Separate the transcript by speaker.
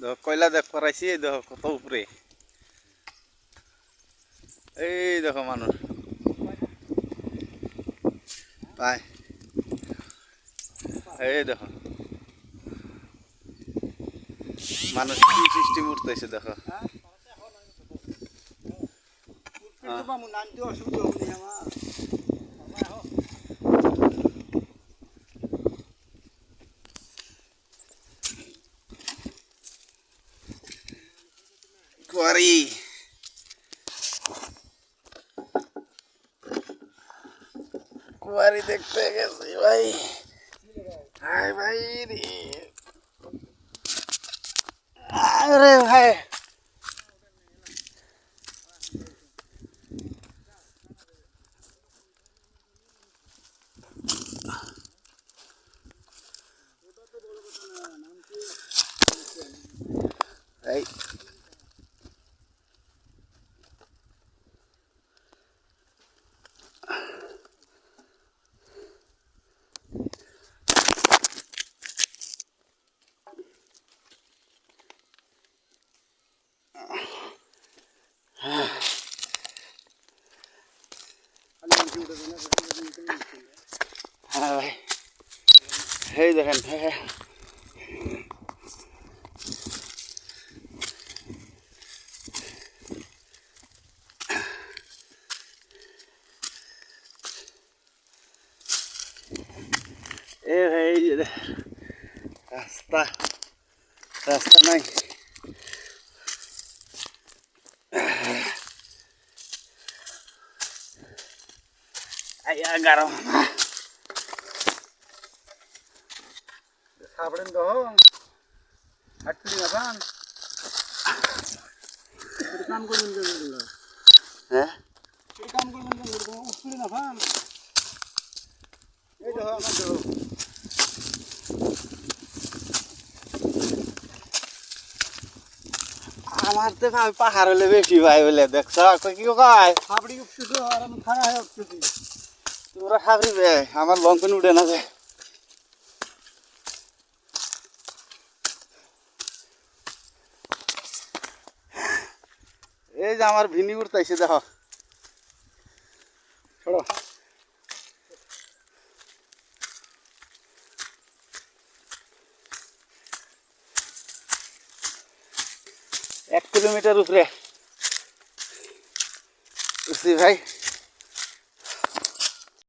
Speaker 1: দেখো কয়লা দেখ করাইছি, এই দেখো কত উপরে। এই দেখো মানুষ পায়, এই দেখো মানুষ কি সিস্টেম উঠতেছে দেখো। কুয়ারি কুয়ারি দেখতে গেছি ভাই। হাই ভাই রে, আরে ভাই এই হ্যাঁ ভাই, এই দেখেন হ্যাঁ এ ভাই, এই যে রাস্তা রাস্তা নাই। আয়া গরম
Speaker 2: সাবড়েন দহ হাটলি না পান কাম করবেন,
Speaker 1: হ্যাঁ
Speaker 2: কাম করবেন উঠলি না পান। এই দেখো আমার দেখো
Speaker 1: আমার তো ভাই পাহাড় হলে বেশি ভাই বলে দেখছ কি কয়
Speaker 2: সাবড়ি উঠতেছে আর আমি খাড়া হয়ে উঠতেছি।
Speaker 1: তোরা খাবি বে, আমার লঙ্কন উঠে না যায়। এই যে আমার ভিনি উঠতেছে দেখো,
Speaker 2: ছড়ো
Speaker 1: 1 কিলোমিটার উপরে উঠছি ভাই।